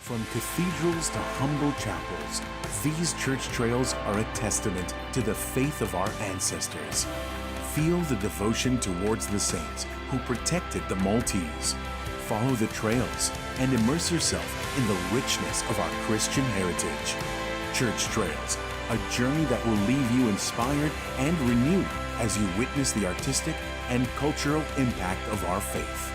From cathedrals to humble chapels, these church trails are a testament to the faith of our ancestors. Feel the devotion towards the saints who protected the Maltese. Follow the trails and immerse yourself in the richness of our Christian heritage. Church Trails, a journey that will leave you inspired and renewed as you witness the artistic and cultural impact of our faith.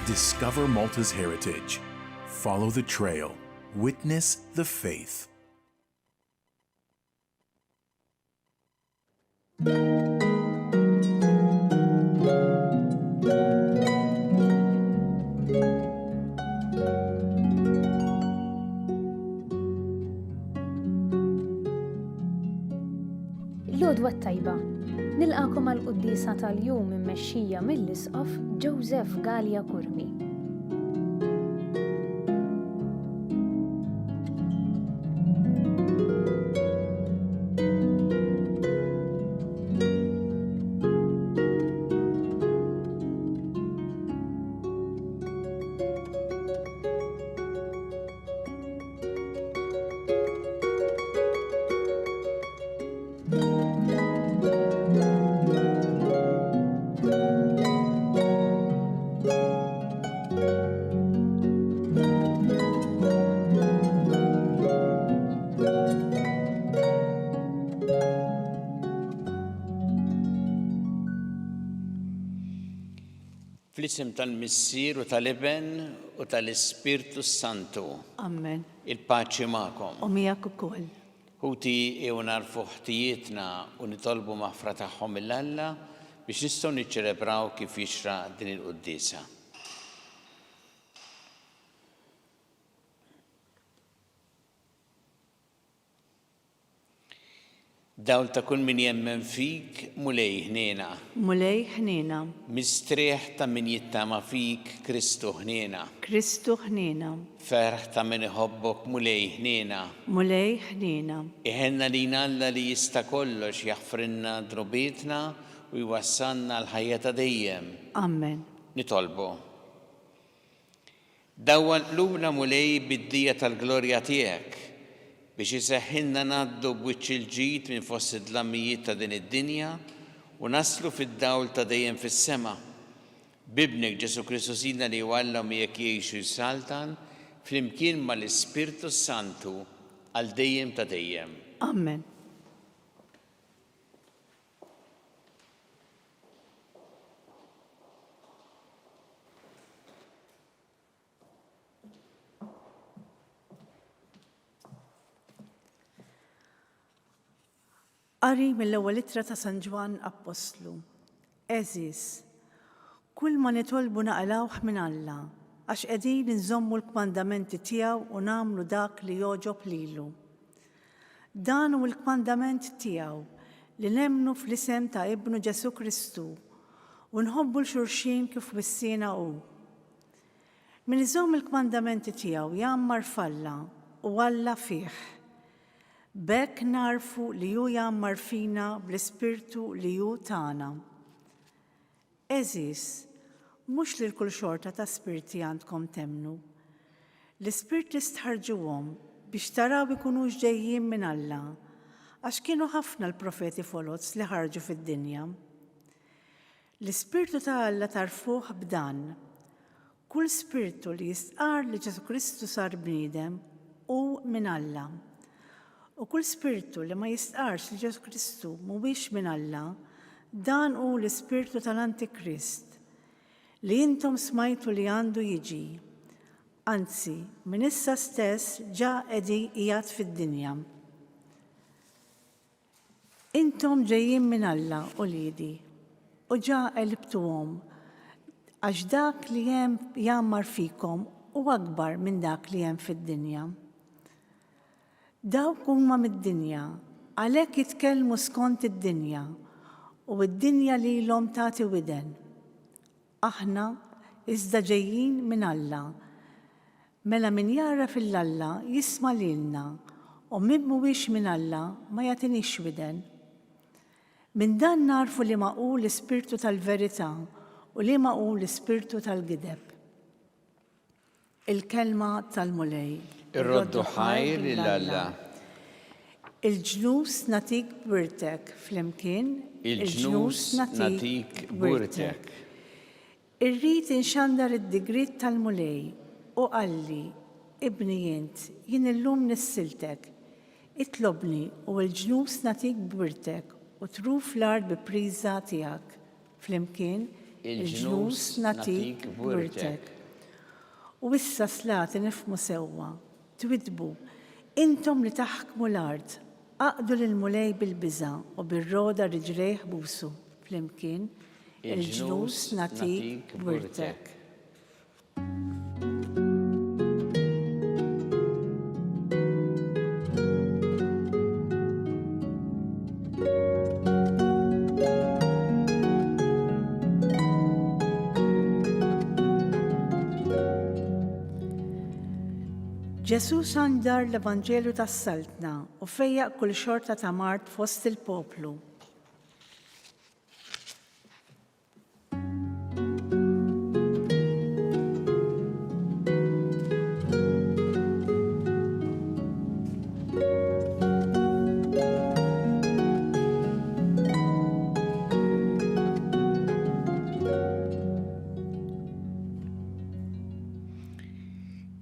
Discover Malta's heritage. Follow the trail. Witness the faith. L-għodwa tajba, nilqakom għal-quddisa tal-jum immexxija mill-isqof Joseph Gallia Kurmi. Fl-isem tal-Missier u tal-Iben u tal-Ispirtu Santu. Amen. Il-paċi magħkom. U miegħek ukoll. Ħuti jew narfu ħtijietna u nitolbu maħfra tagħhom mill-Alla biex nistgħu niċċelebraw kif jixraq din il-quddisa. Dawl ta' kull min jemmen fik mulej ħniena. Mulej ħniena. Mistrieħ ta' min jittama fik Kristu ħniena. Kristu ħniena. Ferħ ta' min iħobbok mulej ħniena. Mulej ħniena. Iħenna lina Alla li jista' kollox jaħfrinna drobietna u jwassalna l-ħajja ta' dejjem. Amen. Nitolbu. Dawwa qlubna mulej bid-dija tal-glorja tiegħek biex iseħħilna ngħaddu b'wiċċ il-ġid minn fost id-dlammijiet ta' din id-dinja u naslu fid-dawl ta' dejjem fis-sema. Bibnek Ġesu Kristu Sidna li walla miegħek jgħixu jsaltan flimkien mal-Ispirtu Santu għal dejjem ta' dejjem. Amen. Qari mill-ewwel ittra ta' San Ġwan Apostlu. Eżis, kull ma nitolbu naqlawh minn Alla, għax qegħdin inżommu l-kmandamenti tiegħu u nagħmlu dak li jogħġob lilu. Dan hu l-kmandament tiegħu li nemmnu fl-isem ta' Ibnu Ġesu Kristu u nħobbu l-xulxin kif wissiena hu. Min iżomm il-kmandamenti tiegħu jammar falla u Alla fih. B'hekk narfu li hu jammar fina bl-Ispirtu li hu tagħna. Eżis, mhux lil kull xorta ta' spirti għandkom temnu. L-Ispirti stħarġuhom biex taraw ikunux ġejjin minn Alla, għax kienu ħafna l-profeti folots li ħarġu fid-dinja. L-Ispirtu ta' Alla tarfuh b'dan. Kull spirtu li jistqar li Ġesu Kristu sar bniedem hu minn Alla. U kull spirtu li ma jistqarx li Ġesu Kristu mhuwiex minn Alla, dan hu l-ispirtu tal-Antikrist li intom smajtu li għandu jiġi. Anzi, minn issa stess ġa qiegħed fid-dinja. Intom ġejjin minn Alla u liedi u ġa qelbtuhom għax dak li hemm jammar fikom u akbar minn dak li hemm fid-dinja. Dawk huma mid-dinja, għalhekk jitkellmu skont id-dinja u d-dinja lilhom tagħti widen. Aħna iżda ġejjin minn Alla. Mela min jara fil-Alla jisma' lilna u min mhuwiex minn Alla ma jagħtinix widen. Min dan narfu li ma hu l-Ispirtu tal-verità u li ma hu l-Ispirtu tal-gideb. Il-kelma tal-mulej. irroddu ħajr lill-Alla. Il-ġnus natik birtek flimkien. Il-ġnus natik burtek. Irrid inxandar id-digrit tal-mulej u qalli, ibni jint, jien illum nissiltek. Itlobni u l-ġnus natik birtek u truf l-ard bi priża tiegħek. Flimkien, il-ġnus natik birtek. U issa slati nifmu sewwa, twidbu, intom li taħkmu l-ard, aqdu l-mulej bil-biża u bil-roda riġrejh busu. Flimkien, il-ġnus natik birtek. Ġesu xandar l-Evanġelu tas-Saltna u fejjaq kull xorta ta' Mart fost il-poplu.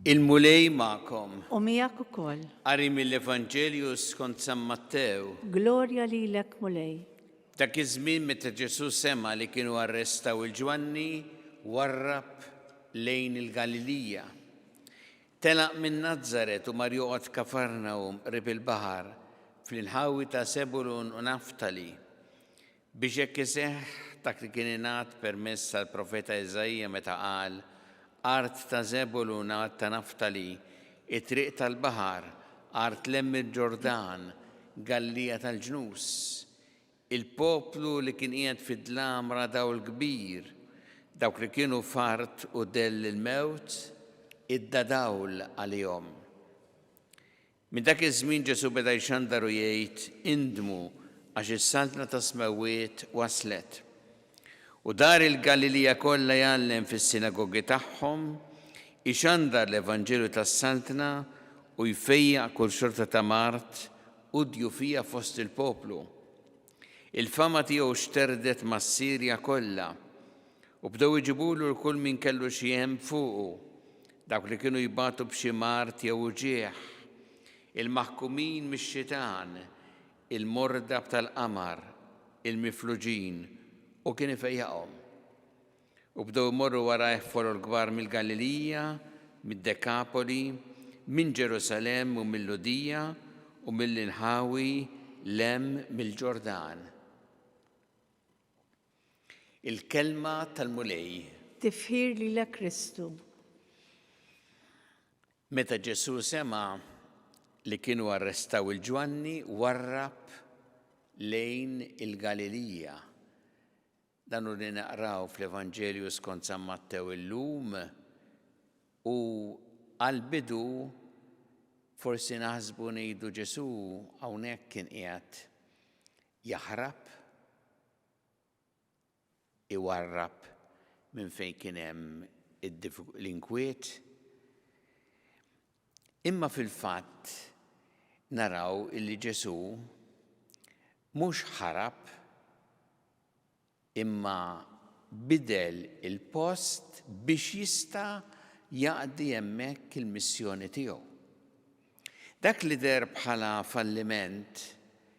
Il-mulej ma'kom. U miegħek ukoll. Qari mill-Evanġelju skont San Mattew. Glorja lilek mulej. Dak iż-żmien meta Ġesu sema li kienu arrestaw il-Ġwanni warrab lejn il-Galilija. Telaq minn Nażaret u mar joqgħod Kafarnawm qrib il-baħar fl-inħawi ta' Sebulun u Naftali biex hekk iseħħ dak li kien ingħad permezz tal-profeta Eżajja meta qal art ta' Zebulun u art ta' Naftali, it-triq tal-baħar, art lemm il-Ġordan, Gallija tal-ġnus. Il-poplu li kien qiegħed fid-dlamra dawl kbir, dawk li kienu fart u dell il-mewt, idda dawl għalihom. Min dak iż-żmien Ġesu beda jxandar u jgħid indmu għax is-saltna ta' Smewiet waslet. U dar il-Galilija kollha jgħallem fis-sinagogi tagħhom, ixandar l-Evanġelju tas-Saltna u jfejjaq kull xorta ta' Mart u djufija fost il-poplu. Il-fama tiegħu xterdet mas-Sirja kollha u bdew iġibulu l-kull min kellu xi hemm fuqu, dawk li kienu jibatu b'xi mart jew uġieħ, il-maħkumin mix-xitan, il-mordab tal-qamar, il-mifluġin, u kien ifejjaqhom. U bdew imorru wara jħfollu l-kbar mill-Galilija, mid-Dekapoli, minn Ġerusalem u mill-Ludija u mill-inħawi lem mill-Ġordan. Il-kelma tal-mulej. Tifħir lilek Kristu. Meta Ġesu sema li kienu arrestaw il-Ġwanni warrab lejn il-Galilija. Dan li naqraw fl-Evanġelju skont San Mattew illum u għal-bidu forsi naħsbu ngħidu Ġesu hawnhekk kien qiegħed jaħrab, iwarrab minn fejn kien hemm l-inkwiet. Imma fil-fatt naraw illi Ġesu mhux ħarab imma bidel il-post biex jista' jaqdi hemmhekk il-missjoni tiegħu. Dak li der bħala falliment,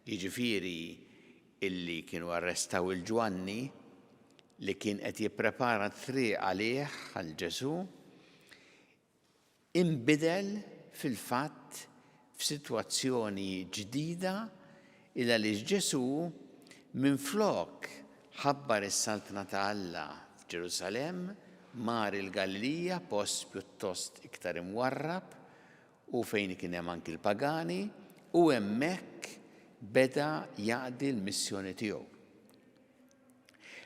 jiġifieri illi kienu arrestaw il-Ġwanni li kien qed jipprepara triq għalih għal Ġesu, inbidel fil-fatt f'sitwazzjoni ġdida il għaliex Ġesu minflok ħabbar is-saltna ta' Alla f'Ġerusalem mar il-Galilija post pjuttost iktar imwarrab u fejn kien hemm anki l-pagani u hemmhekk beda jaqdi l-missjoni tiegħu.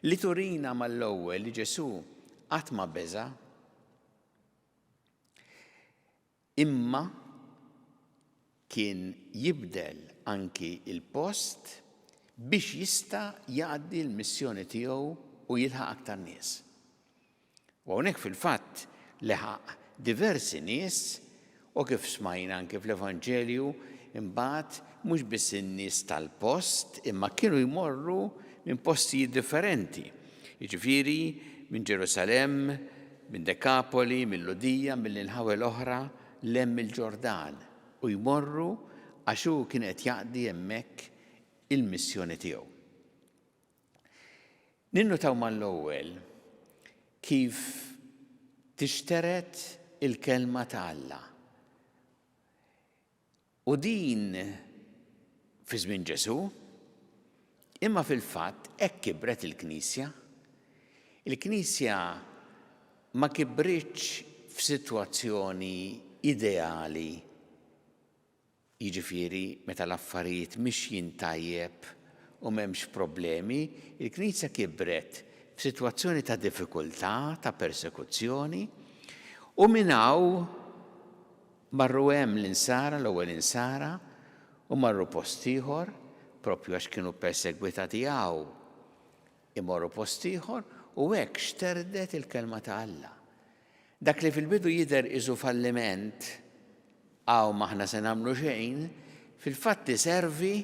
Li turina mal-ewwel li Ġesu qatt ma beża imma kien jibdel anki il-post biex jista' jaqdi l-missjoni tiegħu u jilħaq aktar nies. U hawnhekk fil-fatt leħaq diversi nies U kif smajna anke fl-Evanġelju, imbagħad mhux biss in-nies tal-post, imma kienu jmorru minn postijiet differenti. Jiġifieri minn Ġerusalemm, minn Dekapoli, minn Ludija, mill-inħawi l-oħra lemm il-Ġordan u jmorru għax hu kien qed jaqdi hemmhekk il-missjoni tiegħu. Ninnutaw mal-ewwel kif tixteret il-kelma ta' Alla. U din fi żmien Ġesu, imma fil-fatt hekk kibret il-Knisja. Il-Knisja ma kibritx f'sitwazzjoni ideali, jiġifieri meta l-affarijiet mixjin tajjeb u m'hemmx problemi, il-Knisja kibret f'sitwazzjoni ta' diffikultà, ta' persekuzzjoni, u minn hawn marru hemm l-insara, l-ewwel insara, u marru post ieħor, proprju għax kienu persegwitati hawn, imorru post ieħor u hekk xterdet il-kelma ta' Alla. Dak li fil-bidu jidher isu falliment, hawn m'aħna se nagħmlu xejn, fil-fatt iservi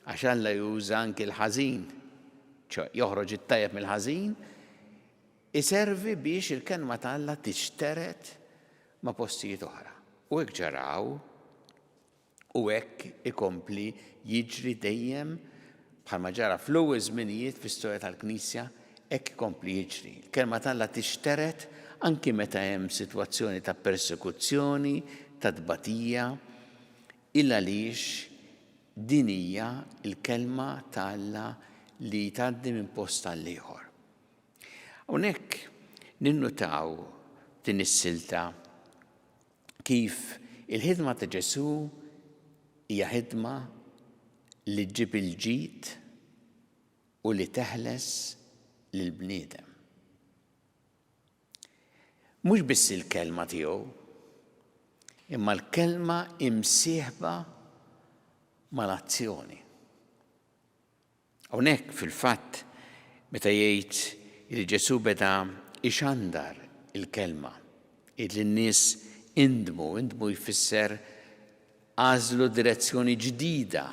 għax Alla juża anki l-ħażin, joħroġ it-tajjeb mill-ħażin, iservi biex il-kelma ta' Alla tixteret ma' postijiet oħra. U hekk ġaraw, u hekk ikompli jiġri dejjem bħalma ġara fl-ewwel żminijiet fl-istorja tal-Knisja, hekk ikompli jiġri. Il-kelma ta' Alla tixteret anki meta hemm sitwazzjoni ta' persekuzzjoni, ta' tbatija, illa għaliex din hija l-kelma ta' Alla li tgħaddi minn post għal ieħor. Hawnhekk ninnutaw din is-silta kif il-ħidma ta' Ġesu hija ħidma li ġġib il-ġid u li teħles lill-bniedem. Mhux biss il-kelma tiegħu, imma l-kelma imsieħba mal-azzjoni. Hawnhekk fil-fatt meta jgħid li Ġesu beda ixandar il-kelma, jgħid lin-nies indmu jfisser għażlu direzzjoni ġdida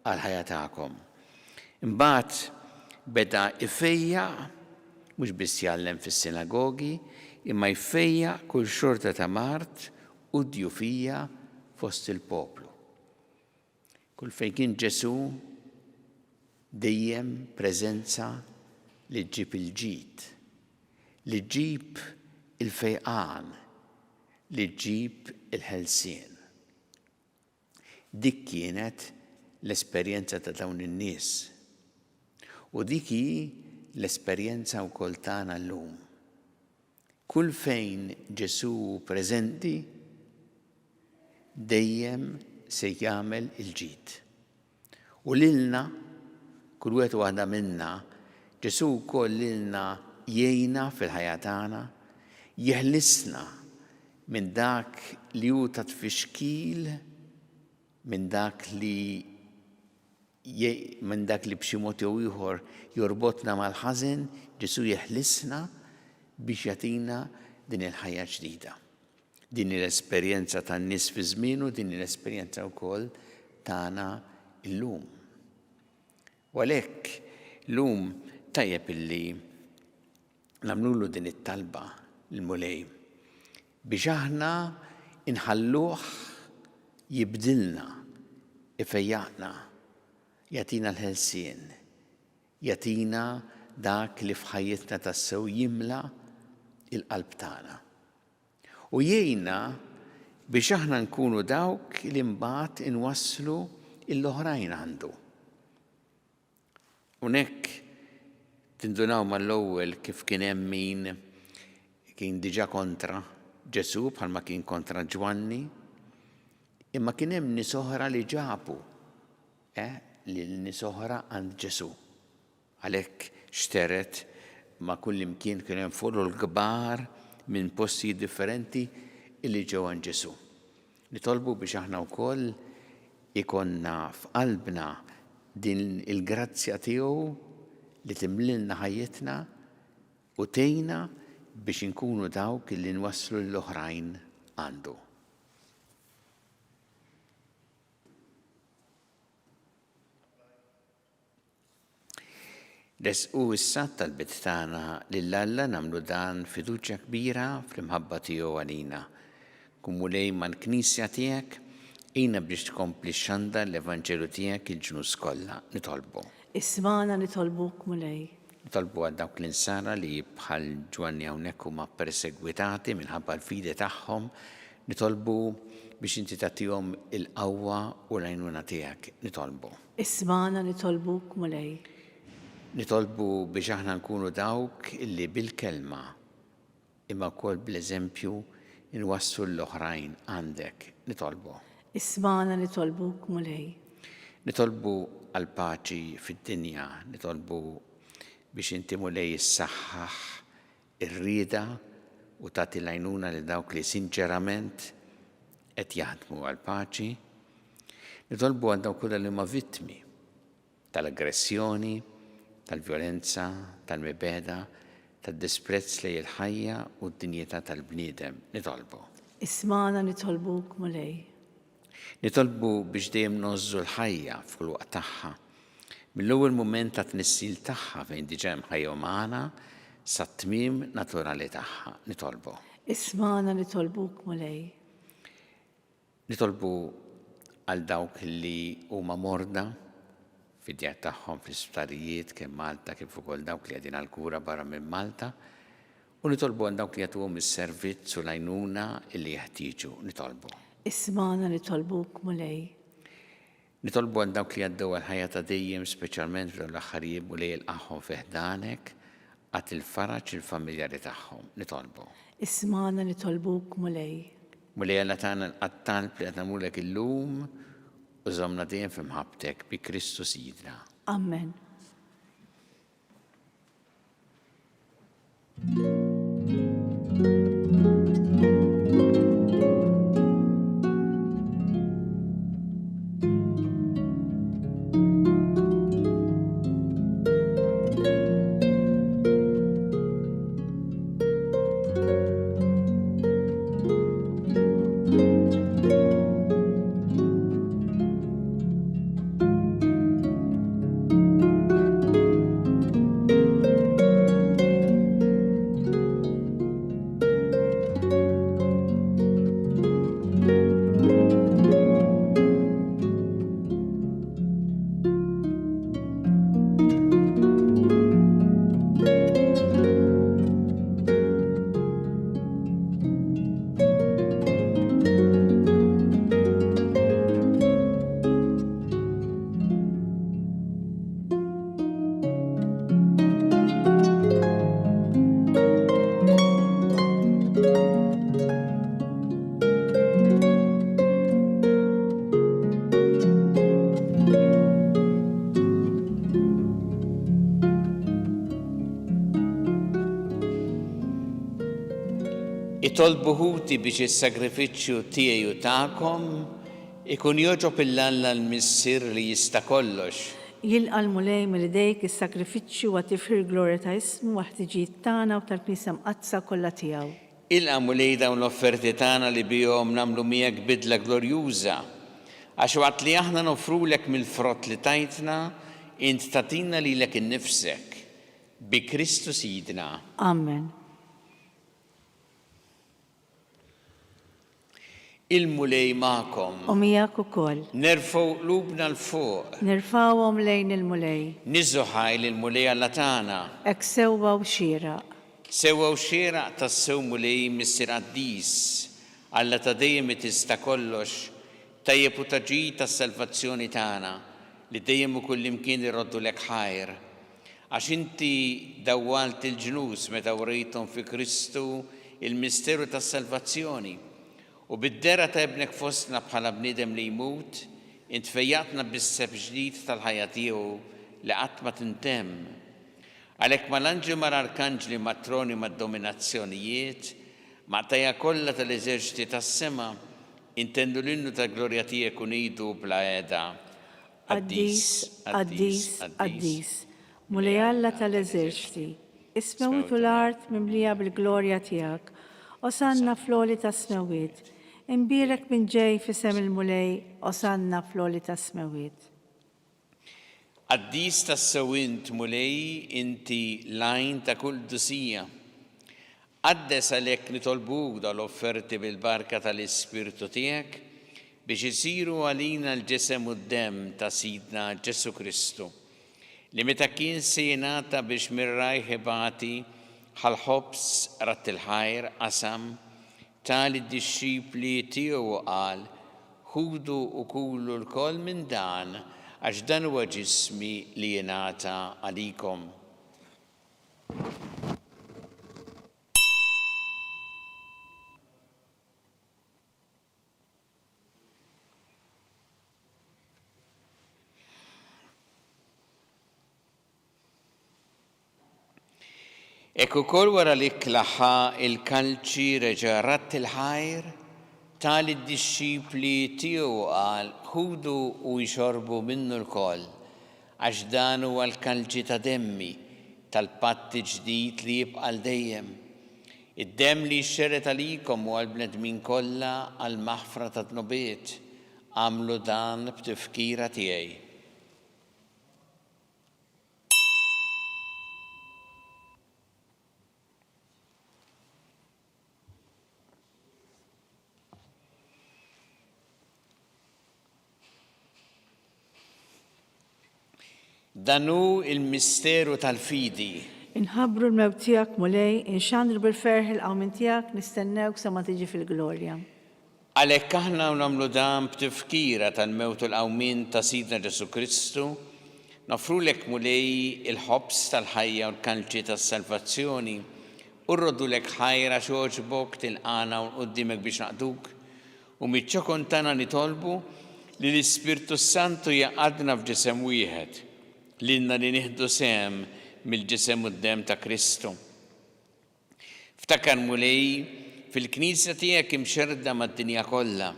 għal ħajja tagħkom. Imbagħad beda ifejjaq mhux biss jgħallem fis-sinagogi, imma jfejjaq kull xorta ta' Mart u djufija fost il-poplu. Kull fejn kien Ġesu dejjem preżenza li ġġib il-ġid, li ġġib il-fejqan, li ġġib il-ħelsien. Dik kienet l-esperjenza ta' dawn in-nies. U dik hi l-esperjenza wkoll tagħna llum. Kull fejn Ġesu preżenti dejjem se jagħmel il-ġid. U lilna, kull wieħed waħda minna, Ġesu wkoll lilna jgħinna fil-ħajja tagħna, jeħlisna minn dak li hu ta' tfixkil, minn dak li b'xi mod jew ieħor jorbotna mal-ħażen, Ġesu jeħlisna biex jagħtina din il-ħajja ġdida. Din l-esperjenza tan-nies fi żmienu, din l-esperjenza wkoll tagħna llum. U għalhekk llum tajjeb illi nagħmlulu din it-talba l-mulej biex aħna inħalluh jibdilna, ifejjaqna, jagħtina l-ħelsien, jagħtina dak li f'ħajjitna tassew jimla il-qalb tagħna. U jgħinna biex aħna nkunu dawk li mbagħad inwasslu l-oħrajn għandu. Hawnhekk tindunaw mal-ewwel kif kien hemm min kien diġà kontra Ġesu bħalma kien kontra Ġwanni, imma kien hemm nies oħra li ġabu lil nies oħra għand Ġesu. Għalhekk xteret ma' kull imkien kien hemm furru l-kbar minn postijiet differenti illi ġew għand Ġesu. Nitolbu biex aħna wkoll ikonna f'qalbna din il-grazzja tiegħu li timlilna ħajjitna u tgħinna biex inkunu dawk li nwasslu l-oħrajn għandu. Resqu issa tal-bit tagħna lill-Alla nagħmlu dan fiduċja kbira fl-imħabba tiegħu għalina. Kumulej mal-Knisja tiegħek ina biex tkompli xanda l-Evanġelu tiegħek il-ġnus kollha nitolbu. Ismana nitolbuk mulej. Nitolbu għal dawk l-insara li bħal Ġwanni hawnhekk huma persegwitati minħabba l-fidi tagħhom, nitolbu biex inti tagħtihom il-qawwa u l-għajnuna tiegħek nitolbu. Ismana nitolbuk mulej. Nitolbu biex aħna nkunu dawk illi bil-kelma imma wkoll bl-eżempju inwasslu l-oħrajn għandek nitolbu. Ismana nitolbuk mulej. Nitolbu għal paċi fid-dinja, nitolbu biex inti mulej issaħħaħ ir-rieda u tagħti l-għajnuna li dawk li sinċerament qed jaħdmu għal paċi. Nitolbu għal dawk li huma vittmi tal-aggressjoni, tal-vjolenza, tal-mibeda, tad-disprezz lejn il-ħajja u d-dinjità tal-bniedem nitolbu. Ismana nitolbuk mulej. Nitolbu biex dejjem nożżu l-ħajja f'kull waqt tagħha. Mill-ewwel mument ta' tnissil tagħha fejn diġà hemm ħajja umana sa tmiem naturali tagħha nitolbu. Ismana nitolbuk mulej. Nitolbu għal dawk li huma morda fid-djar tagħhom fl-isptarijiet kemm Malta kif ukoll dawk li qegħdin għall-kura barra minn Malta u nitolbu għal dawk li jagħtuhom is-servizz u l-għajnuna li jeħtieġu nitolbu. Ismana nitolbuk mulej. Nitolbu għal dawk li għaddew għal-ħajja ta' dejjem speċjalment fl-aħħarijiet u li jilqahom fiħdanek għat il-faraġ il-familjari tagħhom nitolbu. Ismana nitolbuk mulej. Mulej Alla tagħna l-qattalb li qed nagħmlulek illum u żommna dejjem f'imħabbtek bi Kristu Sidna. Amen. Itolbu ħuti biex is-sagrifiċċju tiegħi u tagħkom ikun joġob il-Alla l-Missier li jista' kollox. Jilqa l-mulej mill-idejk is-sagrifiċċju wa tifħir glorja ta' ismu wa ħtiġijiet tagħna u tal-Knisja mqazza kollha tiegħu. Ilqa mulej dawn l-offerti tagħna li bihom nagħmlu miegħek bidla glorjuża għax waqt li aħna nofrulek mill-frott li tajtna int tagħtina lilek innifsek bi Kristu Sidna. Amen. Il-mulej ma'kom. U miegħek ukoll. Nerfgħu qlubna l-fuq. Nirfawhom lejn il-mulej. Niżżu ħajl il-mulej Alla tagħna. Hekk sewwa u xieraq. Sewwa u xieraq tas-sew mulej Missier Qaddis. Alla ta' dejjem tista' kollox, tajjeb u taġid tas-salvazzjoni tagħna li dejjem u kullimkien irroddu lek ħajr. Għax inti dawwalt il-ġnus meta wrejthom fi Kristu il-misteru tas-salvazzjoni. U bid-dera ta' ibnek fostna bħala bniedem li jmut, int fejjatna bis-seb ġdid tal-ħajja tiegħu li qatt ma tintemm. Għalhekk mal-anġli mal-arkanġli matroni mad-dominazzjonijiet, ma' tajja kollha tal-eżerċiti tas-sema, intendu l-innu tal-glorja tiegħek u ngħidu bla qiegħda. Qaddis, qaddis, qaddis. Mulej Alla tal-eżerċiti, ismewit u l-art mimlija bil-glorja tiegħek, osanna fl-għoli tas-smewiet. Imbierek minn ġej fisem il-mulej, osanna fl-għoli tas-smewiet. قديس tas-sewint mulej inti lajn ta' kull dusija. Qaddes għalhekk nitolbuk dal-offerti bil-barka tal-Ispirtu tiegħek biex isiru għalina l-ġisem u d-demm ta' Sidna Ġesu Kristu, li meta kien se jingħata biex mir-rajħ ibati ħal-ħobs rat il-ħajr qasam tali d-dixxipli tiegħu qal ħudu u kulu l-koll minn dan għax dan huwa ġismi li jingħata għalikom. Ekku kol wara li klaħħa il-kalċi reġa' rat il-ħajr tali d-dixxipli tiegħu qal ħudu u jxorbu minnu l-koll għax dan huwa l-kalċi ta' demmi tal-patti ġdid li jibqa' dejjem. Id-demm li xxeret għalikom u għall-bnedmin kollha għall-maħfra ta' tnobiet għamlu dan b'tifkira tiegħi. Danu il-misteru tal-fidi. Inħabbru l-mewt tiegħek mulej, inxandru bil-ferħ il-qawmin tiegħek, nistennewk sa ma tiġi fil-glorja. Għalhekk aħna nagħmlu dan b'tifkira tal-mewt u l-qawmin ta' Sidna Ġesu Kristu, nofrulek mulej il-ħobs tal-ħajja u l-kanċi tas-salvazzjoni, u rrodulek ħajra xogħġbok tilqana u qudiemek biex naqduk, u miċ-ċokon tagħna nitolbu li l-Ispirtu Santu jaqadna f'ġisem wieħed lilna li nieħdu sehem mill-ġisem u d-demm ta' Kristu. Ftakar mulej fil-Knisja tiegħek imxerda mad-dinja kollha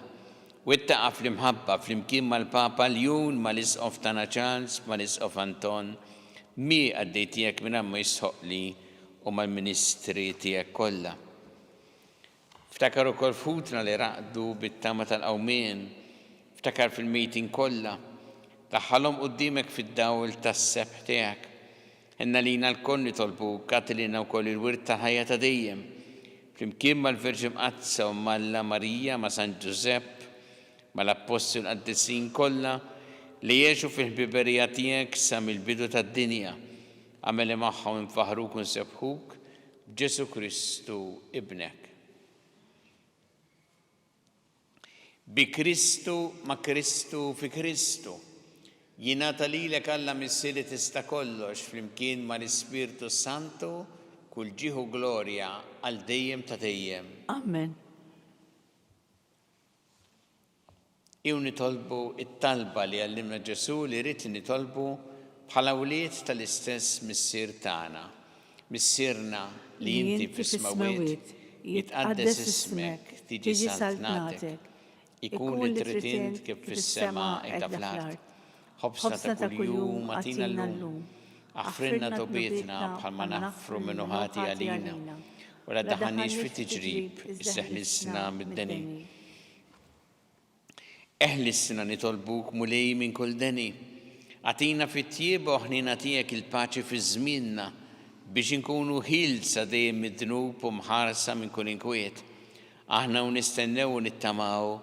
u ittaqa' fl-imħabba flimkien mal-Papa Ljun mal-Isqof tagħna Charles mal-Isqof Anton mi għaddej tiegħek minn ma jisħoqli u mal-ministri tiegħek kollha. Ftakar ukoll futna li raqdu bit-tama tal-qawmien, ftakar fil-mejtin kollha, daħħalhom quddiemek fid-dawl tas-sebħ tiegħek. Inna lina l-koll nitolbuk għatilina wkoll il-wirt ta' ħajja ta' dejjem. Flimkien mal-Verġi Mqazza u Malla Marija ma' San Giusepp, mal-Apostol qaddisin kollha li jgħixu fil-ħbiberija tiegħek sa mill-bidu tad-dinja. Għamel magħhom infaħruk u nsebħuk b'Ġesu Kristu ibnek. Bi Kristu ma' Kristu fi Kristu. Jingħata lilek Alla missieri tista' kollox flimkien mal-Ispirtu Santu kull ġieħu glorja għal dejjem ta' dejjem. Amen. Jew nitolbu it-talba li għallimna Ġesu li rrid li nitolbu bħala wlied tal-istess missier tagħna. Missierna li inti fis-smawiet jitqaddes ismek, tiġi saltnatek, ikun li trid int kif fis-sema hekk fl-art. Ħobsna ta' kuljum għatina llum, aħfrinna tobietna bħalma naħfru minnu ħati għalina, u la daħanniex fi tiġrib, isseħlisna mid-deni. Eħlisna nitolbuk mulej minn kull deni, għatina fit-tjieba ħnina tiegħek il-paċi fi żmienna biex inkunu ħilsa dejjem mid-dnub u mħarsa minn kull inkwiet. Aħna u nistennew u nittamaw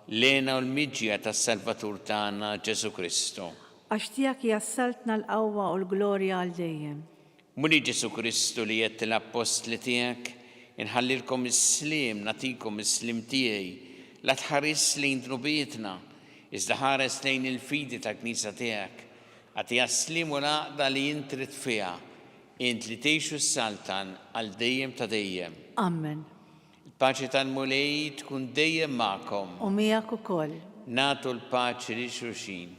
lena u l-miġja tas-Salvatur tagħna Ġesu Kristu. Għax tiegħek jassaltna l-qawwa u l-glorja għal dejjem. Muli Ġesu Kristu li jett l-apostli tiegħek, inħallilkom is-slim, natikom is-slim tiegħi, la tħares lejn dnubietna, iżda ħares lejn il-fidi tal-Knisja tiegħek, għati slim u l-għaqda li int trid fiha, int li tgħixu s-saltan għal dejjem ta' dejjem. Amen. Il-paċi tal-mulej tkun dejjem magħkom. U miegħek ukoll. Nagħtu l-paċi li xulxin.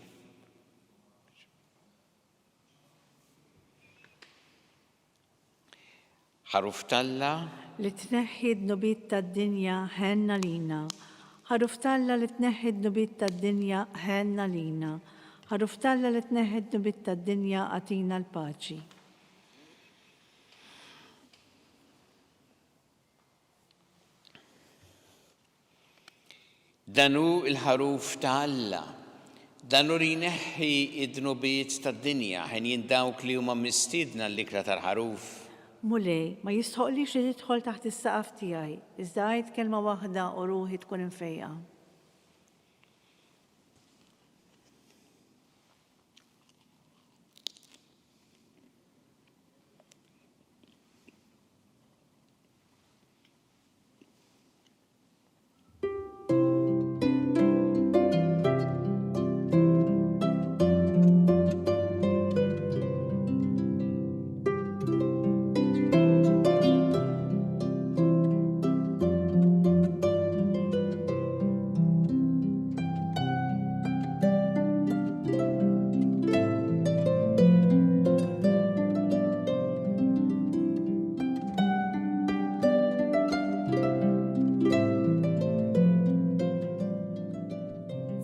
Ħaruf Talla li tneħħi d-nubiet tad-dinja ħenna lina. Ħaruf Talla li tneħħi d-nubiet tad-dinja ħenna lina. Ħaruf Talla li tneħħi d-nubiet tad-dinja għatina l-paċi. Danu il-ħaruf ta' Alla, Dan uri neħħi id-dnubiet tad-dinja ħin jindawk li huma mistiedna l-ikra tal-ħaruf. Mulej, ma jistħoqlix li tidħol taħt is-saqaf tiegħi, iżda għid kelma waħda u ruħi tkun infejqa.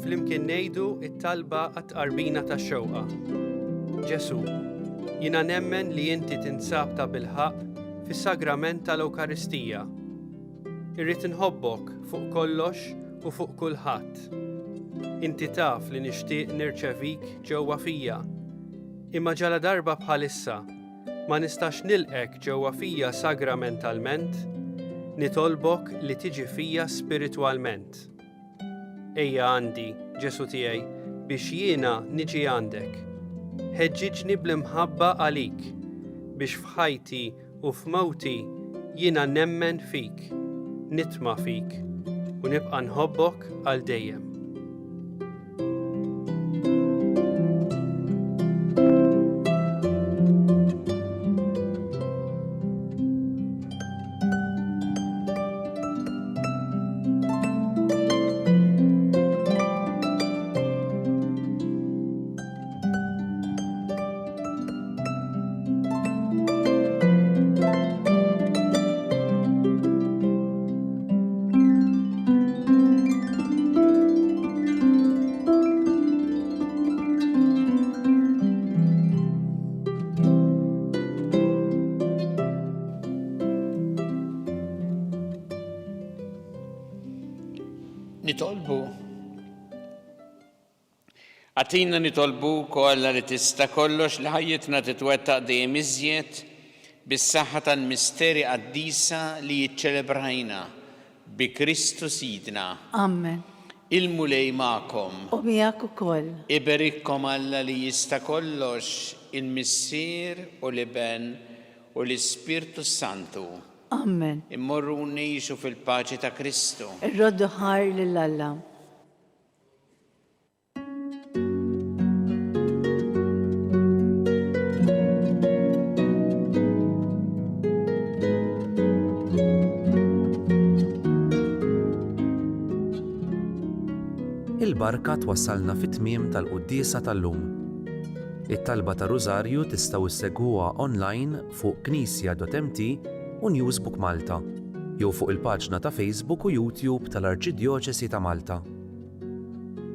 Flimkien ngħidu t-talba għat-tqarbina tax-xewqa. Ġesu, jiena nemmen li inti tinsab ta' bilħaq fis-sagrament tal-Ewkaristija. Irrid inħobbok fuq kollox u fuq kulħadd. Inti taf li nixtieq nirċevik ġewwa fija. Imma ġala darba bħalissa ma nistax nilqek ġewwa fija sagramentalment, nitolbok li tiġi fija spiritwalment. Ejja għandi, Ġesu tiegħi, biex jiena niġi għandek. Ħeġġiġni bl-imħabba għalik, biex f'ħajti u f'mewti jiena nemmen fik, nitma' fik u nibqa' nħobbok għal dejjem. Nitolbu. Għatina nitolbu kolla li tista' kollox li ħajjitna titwettaq dejjem iżjed bis-saħħa tal-misteri qaddisa li jiċċelebrajna bi Kristu Sidna. Amen. Il-mulej magħkom. U miegħek ukoll. Iberikkom Alla li jista' kollox il-Missier u l-Iben u l-Ispirtu Santu. Amen. Immorru ngħixu fil-paċi ta' Kristu. Irroddu ħar lill-Alla. Il-barka twassalna fit-tmiem tal-quddiesa tal-lum. It-talba ta' Rużarju tistgħu issegwuha online fuq knisja.mt u Newsbook Malta, jew fuq il-paġna ta' Facebook u YouTube tal-Arċidjoċesi ta' Malta.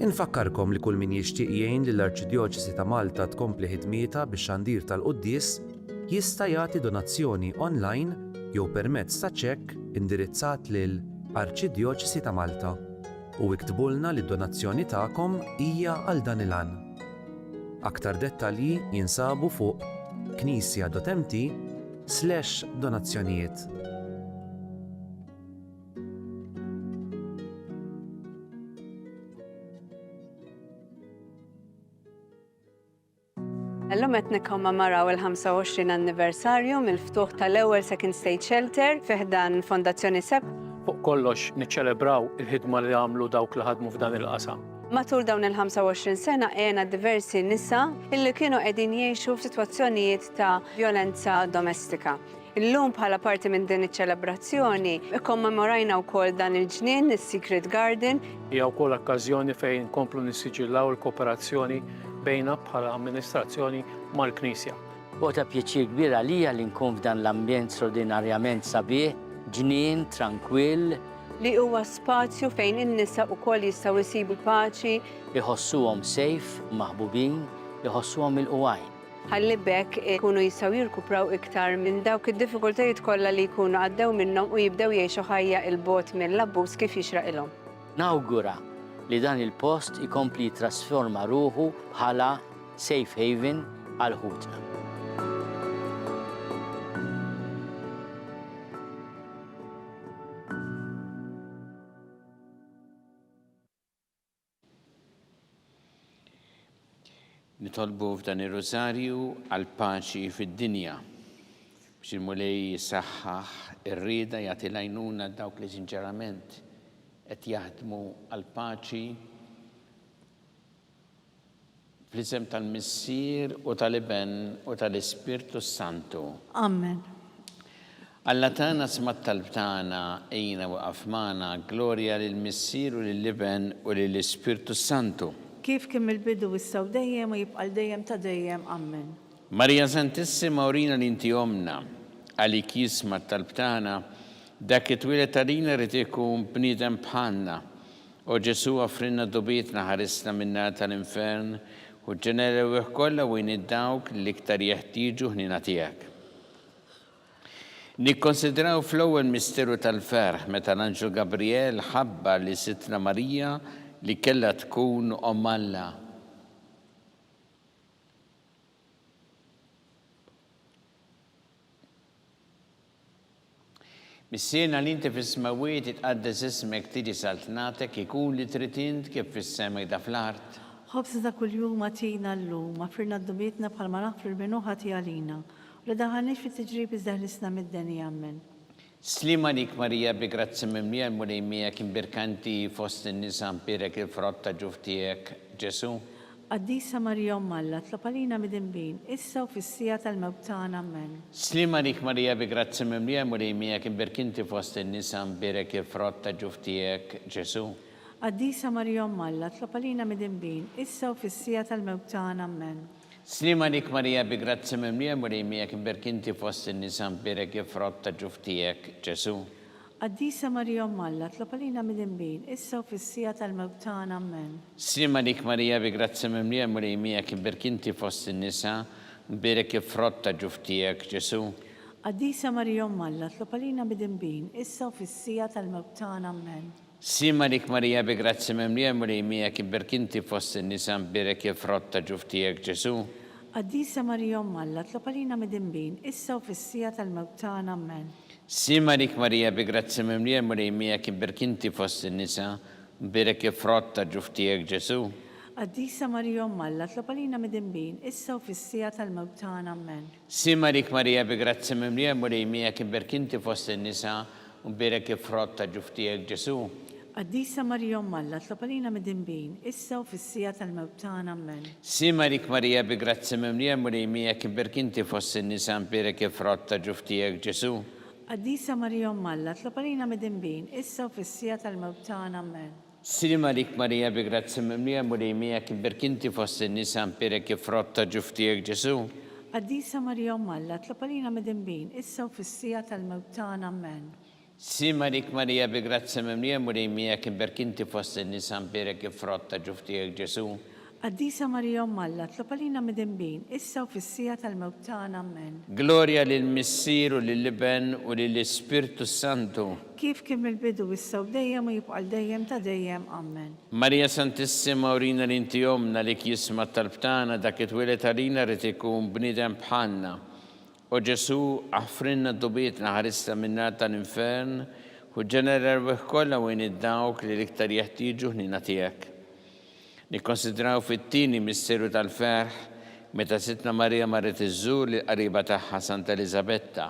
Infakkarkom li kull min jixtieq jgħin lill-Arċidjoċesi ta' Malta tkompli ħidmietha bix-xandir tal-quddies jista' jagħti donazzjoni online jew permezz ta' ċekk indirizzat lil Arċidjoċesi ta' Malta u iktbulna li d-donazzjoni tagħkom hija għal dan il-għan. Aktar dettalji jinsabu fuq knisja.mt/donazzjonijiet. Illum qed nikkommemaraw il-25 anniversarju mill-ftuħ tal-ewwel Second State Shelter fih dan Fondazzjoni SEP. Fuq kollox niċċelebraw il-ħidma li għamlu dawk li ħadmu f'dan il-qasam. Matul dawn il-25 sena għena diversi nisa illi kienu qegħdin jgħixu f'sitwazzjonijiet ta' violenza domestika. Illum bħala parti minn din iċ-ċelebrazzjoni ikkommemorajna wkoll dan il-ġnien, is-Secret Garden. Hija wkoll okkażjoni fejn komplu nissiġillaw il-kooperazzjoni bejna bħala amministrazzjoni mal-Knisja. Bota pjaċir kbir għalija li nkun f'dan l-ambjent straordinarjament sabiħ, ġnien, tranquill, li huwa spazju fejn in-nisa wkoll jistgħu jsibu paċi, iħossuhom safe, maħbubin, iħossuhom il-qwajn. ħalli bekk ikunu jistgħu jirkupraw iktar minn dawk id-diffikultajiet kollha li jkunu għaddew minnhom u jibdew jgħixu ħajja il-bogħod mill-abbuż kif jixraqilhom. Nawgura li dan il-post ikompli jitrasforma ruħu bħala safe haven għal ħutna. Nitolbu f'dan ir-Rosarju għal paċi fid-dinja biex il-Mulej jisaħħaħ ir-rieda jagħti l-għajnuna dawk li sinċerament qed jaħdmu għal paċi fl-isem tal-Missier u tal-Iben u tal-Ispirtu Santu. Amen. Alla tagħna smat tal-btana ejna waqaf magħna glorja lill-Missier u lill-Iben u lill-Ispirtu Santu. Kif kemm il-bidu issa u dejjem u jibqal dejjem ta' dejjem. Amen. Marija Santissima urina li inti omna għalik jismat tal-btana dak it-twilet għalina rrid ikun bniedem bħalna u Ġesu offrinna dubietna ħarisna minna tal-infern u ġenerew kollha wejn id-dawk li iktar jeħtieġu ħnina tiegħek. Nikkonsidraw fl-ewwel misteru tal-ferħ meta l-Anġlu Gabriel ħabba li Sittna Marija li kellha tkun Omm Alla. Missiena li inti fis-smawiet itqaddes ismek tiġi saltnatek ikun li trid int kif fis-sema jda fl-art. Ħobż ta' kuljum għatina llum, għafirna d-dubietna bħalma nagħfru l-menuħa għalina. U li daħalniex fit-tiġrib iżdaħlisna mid-deni. Amen. Slima dik Marija bi grazzi mimlija l-mulej miegħek imbirkanti fost in-nisa mpirek il-frott ta' ġuf tiegħek Ġesu. Qaddisa Marija Omm Alla, tlab għalina mid-inbin, issa u fis-sija tal-mewt tagħna. Amen. Slima dik Marija bi grazzi mimlija l-mulej miegħek imbirkanti fost in-nisa mpirek il-frott ta' ġuf tiegħek Ġesu. Qaddisa Marija Omm Alla, tlab għalina mid-inbin, issa u fis-sija tal-mewt tagħna. Amen. Slima dik Marija bi grazzi mimlija l-mulej miegħek imbirkanti fost in-nisa mpirek il-frott ta' ġuf tiegħek Ġesu. Qaddisa Marija Omm Alla, tlab għalina mid-inbin, issa u fis-sija tal-mewt tagħna. Amen. Slima dik Marija bi grazzi mimlija l-mulej miegħek imbirkanti fost in-nisa mpirek il-frott ta' ġuf tiegħek Ġesu. Qaddisa Marija Omm Alla, tlab għalina mid-inbin, issa u fis-sija tal-mewt tagħna. Amen. Slima dik Marija bi grazzi mimlija l-mulej miegħek imbirkanti fost in-nisa mpirek il-frott ta' ġuf tiegħek Ġesu. Qaddisa Marija Omm Alla, tlab għalina mid-inbin, issa u fis-sija tal-mewt tagħna. Amen. Slima dik Marija bi grazzi mimlija l-mulej miegħek imbirkanti fost in-nisa mpirek il-frott ta' ġuf tiegħek Ġesu. Qaddisa Marija Omm Alla, tlab għalina mid-inbin, issa u fis-sija tal-mewt tagħna. Amen. Slima dik Marija bi grazzi mimlija l-mulej miegħek imbirkanti fost in-nisa mpirek il-frott ta' ġuf tiegħek Ġesu. Qaddisa Marija Omm Alla, tlab għalina mid-inbin, issa u fis-sija tal-mewt tagħna. Amen. Slima dik Marija bi grazzi mimlija l-mulej miegħek imbirkanti fost in-nisa mpirek il-frott ta' ġuf tiegħek Ġesu. Qaddisa Marija Omm Alla, tlab għalina mid-inbin, issa u fis-sija tal-mewt tagħna. Amen. Slima dik Marija bi grazzi mimlija l-mulej miegħek imbirkanti fost in-nisa mpirek il-frott ta' ġuf tiegħek Ġesu. Qaddisa Marija Omm Alla, tlab għalina mid-inbin, issa u fis-sija tal-mewt tagħna. Amen. Slima dik Marija bi grazzi mimlija l-mulej miegħek imbirkanti fost in-nisa mpirek il-frott ta' ġuf tiegħek Ġesu. Qaddisa Marija Omm Alla, tlab għalina mid-inbin, issa u fis-sija tal-mewt tagħna. Amen. Glorja lill-Missier u lill-Iben u lill-Ispirtu Santu. Kif kemm il-bidu issa u dejjem u jibqal dejjem ta' dejjem. Amen. Marija Santissima urina li inti omna li jismat tal-btana dak it-twilet għalina rrid ikun bniedem bħalna. U Ġesu offrinna dubietna ħarisna minna tal-infern u ġenerew kollha wejn id-dawk li l-iktar jeħtieġu ħnina tiegħek. Nikkonsidraw fit-tieni misteru tal-ferħ meta Sittna Marija marret iżżur li qariba tagħha Santa Elisabetta.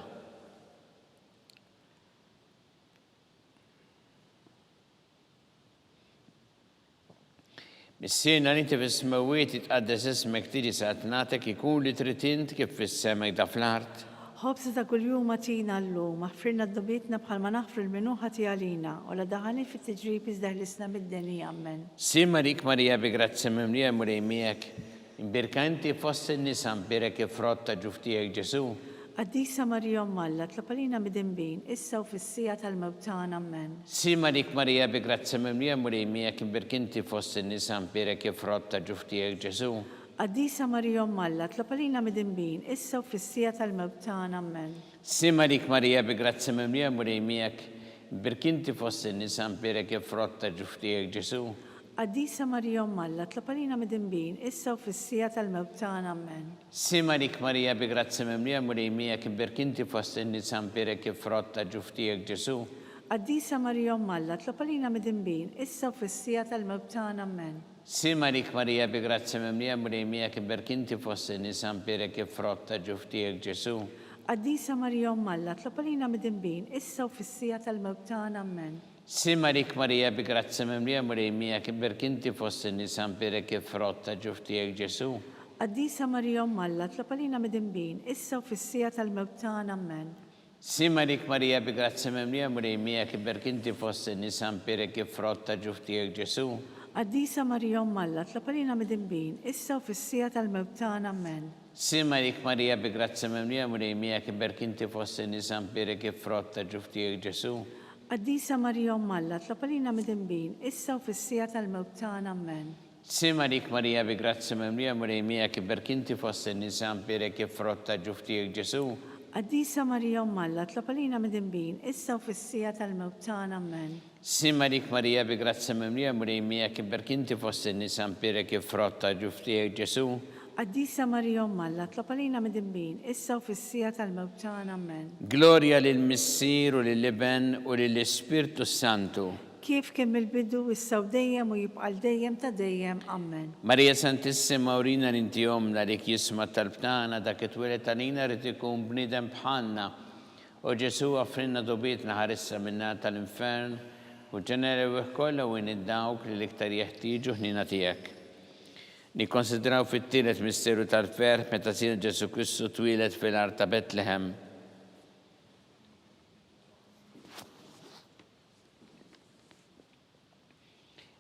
Missiena li inti fis-smawiet itqaddes ismek tiġi saltnatek ikun li trid int kif fis-sema jda fl-art. Ħobż ta' kuljum għatina llum, aħfirna d-dubietna bħalma naħfru l-menuħa għalina u la daħalni fit-tiġrib iżdaħlisna mid-deni. Amen. Slima dik Marija bi grazzi mimlija l-mulej miegħek imbirkanti fost in-nisa mpirek il-frott ta' ġuf tiegħek Ġesu. Qaddisa Marija Omm Alla, tlab għalina mid-inbin, issa u fis-sija tal-mewt tagħna. Amen. Slima dik Marija bi grazzi mimlija l-mulej miegħek imbirkanti fost in-nisa mpirek il-frott ta' ġuf tiegħek Ġesu. Qaddisa Marija Omm Alla, tlab għalina mid-inbin, issa u fis-sija tal-mewt tagħna. Amen. Slima dik Marija bi grazzi mimlija l-mulej miegħek imbirkanti fost in-nisa mpirek il-frott ta' ġuf tiegħek Ġesu. Qaddisa Marija Alla, tlapalina mid-dinbin, issa u fissija tal-mewtana, amen. Simarik Marija bi grazzi memlija murejmija kibberkinti fost in-nisa mpirek frotta ġuftijek Ġesu. Qaddisa Marija Alla, tlapalina mid-dinbin, issa u fissija tal-mewtana, amen. Simarik Marija bi grazzi memlija murejmija kibberkinti fost in-nisa mpirek frotta ġuftijek Ġesu. Qaddisa Marija Alla, tlapalina mid-dinbin, issa u fissija tal-mewtana, amen. Simarik Marija bi grazzi memlija murejmija kibberkinti fost in-nisa mpirek frotta ġuftijek Ġesu. Qaddisa Marija Alla, tlapalina mid-dinbin, issa u fissija tal-mewtana, amen. Simarik Marija bi grazzi memlija murejmija kibberkinti fost in-nisa mpirek frotta ġuftijek Ġesu. Qaddisa Marija Alla, tlapalina mid-dinbin, issa u fissija tal-mewtana, amen. Simarik Marija bi grazzi memlija murejmija kibberkinti fost in-nisa mpirek frotta ġuftijek Ġesu. Qaddisa Marija Alla, tlapalina mid-dinbin, issa u fissija tal-mewtana, amen. Simarik Marija bi grazzi memlija murejmija kibberkinti fost in-nisa mpirek frotta ġuftijek Ġesu. Qaddisa Marija Alla, tlapalina mid-dinbin, issa u fissija tal-mewtana, amen. Simarik Marija bi grazzi memlija murejmija kibberkinti fost in-nisa mpirek frotta ġuftijek Ġesu. Qaddisa Marija Alla, tlapalina mid-dinbin, issa u fissija tal-mewtana, amen. Gloria lill-Missier u lill-Iben u lill-Ispirtu Santu. Kif kemm il-bidu issa u dejjem u jibqal dejjem ta' dejjem, amen. Marija Santissima urina l-intijomna li jisma tal-btana dak it-twilet talina rrit ikun bnidem bħanna. U Ġesu għafrinna dobietna ħarissa minna tal-infern u ġenere kolla u id-dawk li l-iktar jeħtieġu ħnina tiegħek. Nikkonsidraw fit-tielet misteru tal-fer meta sir Ġesu Kristu twilet fil-art ta' Betlehem.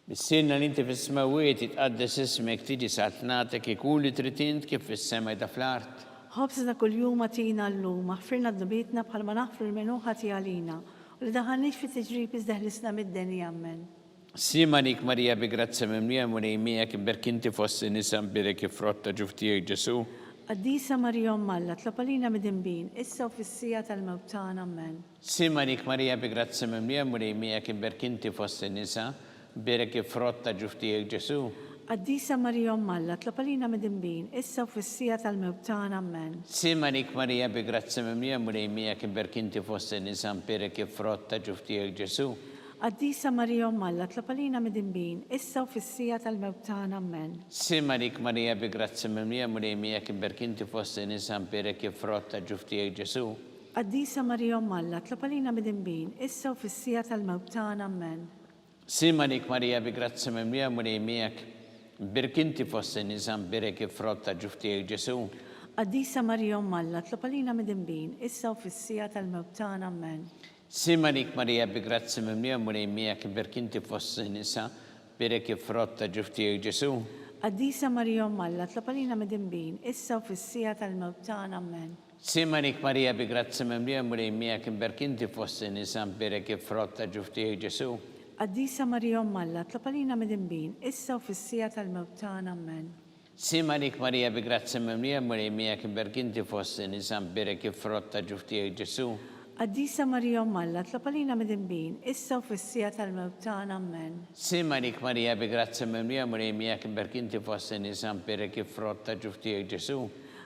Bissirna l-inti fis-smawiet jitqaddes ismek tiġi satnatek ikun li tritint kif fis-sema da fl-art. Ħobsna kull-jum għatina l-lum, ħfirna d-dubietna bħalma naħfru l-menuħa tijalina, u li daħannix fi tiġrib izdeħlisna mid-deni, amen. Simarik Marija bi grazzi memlija murejmija kibberkinti fost in-nisa mpirek frotta ġuftijek Ġesu. Qaddisa Marija Alla, tlapalina mid-dinbin, issa u fissija tal-mewtana, amen. Simarik Marija bi grazzi memlija murejmija kibberkinti fost in-nisa mpirek frotta ġuftijek Ġesu. Qaddisa Marija Alla, tlapalina mid-dinbin, issa u fissija tal-mewtana, amen. Simarik Marija bi grazzi memlija murejmija kibberkinti fost in-nisa mpirek frotta ġuftijek Ġesu. Qaddisa Marija Alla, tlapalina mid-dinbin, issa u fissija tal-mewtana, amen. Simarik Marija bi grazzi memlija murejmija kibberkinti fost in-nisa mpirek frotta ġuftijek Ġesu. Qaddisa Marija Alla, tlapalina mid-dinbin, issa u fissija tal-mewtana, amen. Simarik Marija bi grazzi memlija murejmija kibberkinti fost in-nisa mpirek frotta ġuftijek Ġesu. Qaddisa Marija Alla, tlapalina mid-dinbin, issa u fissija tal-mewtana, amen. Simarik Marija bi grazzi memlija murejmija kibberkinti fost in-nisa mpirek frotta ġuftijek Ġesu. Qaddisa Marija Alla, tlapalina mid-dinbin, issa u fissija tal-mewtana, amen. Simarik Marija bi grazzi memlija murejmija kibberkinti fost in-nisa mpirek frotta ġuftijek Ġesu. Qaddisa Marija Alla, tlapalina mid-dinbin, issa u fissija tal-mewtana, amen. Simarik Marija bi grazzi memlija murejmija kibberkinti fost in-nisa mpirek frotta ġuftijek Ġesu. Qaddisa Marija Alla, tlapalina mid-dinbin, issa u fissija tal-mewtana, amen. Simarik Marija bi grazzi memlija murejmija kibberkinti fost in-nisa mpirek frotta ġuftijek Ġesu.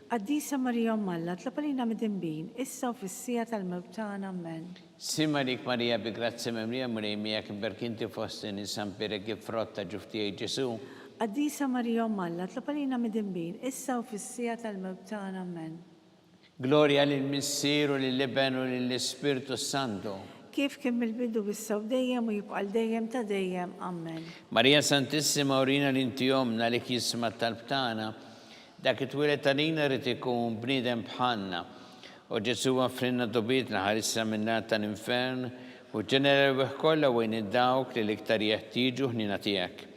Qaddisa Marija Alla, tlapalina mid-dinbin, issa u fissija tal-mewtana, amen. Simarik Marija bi grazzi memlija murejmija kibberkinti fost in-nisa mpirek frotta ġuftijek Ġesu. Qaddisa Marija Alla, tlapalina mid-dinbin, issa u fissija tal-mewtana, amen. Gloria lill-Missier u lill-Iben u lill-Ispirtu Santu. Kif kemm il-bidu issa u dejjem u jibqal dejjem ta' dejjem, amen. Marija Santissima urina l-intijomna li jisma tal-btana dak it-twilet talina rrit ikun bnidem bħanna. U Ġesu għafrinna dobietna ħarissa minna tal-infern u ġenere kolla u id-dawk li l-iktar jeħtieġu ħnina tiegħek.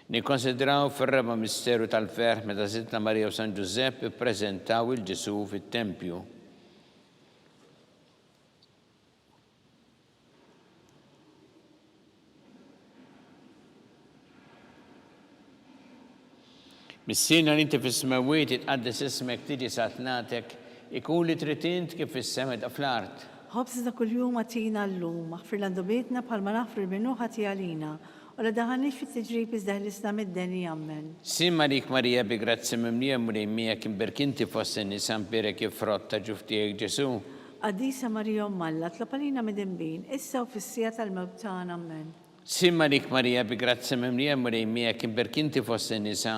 Nikkonsidraw fir-raba misteru tal-fer meta Sittna Marija u San Giuseppe ppreżentaw il-Ġesu fit-Tempju. Missina li inti fis-smawiet jitqaddes ismek tiġi satnatek ikun li tritint kif fis-sema da fl-art. Ħobsna kull-jum għatina l-lum, ħfir l-dobietna bħalma naħfru l-menuħa tijalina, u la daħanix fit-tiġrib iżda ħlisna mid-deni ammen. Sin Marik Marija bi grazzi mimlija mrejmija kim berkinti fost in-nisa mperek jifrotta ġuftijek Ġesu. Qaddisa Marija Alla, tlapalina mid-imbin, issa u fissija tal-mewt tagħna ammen. Sin Marik Marija bi grazzi mimlija mrejmija kim berkinti fost in-nisa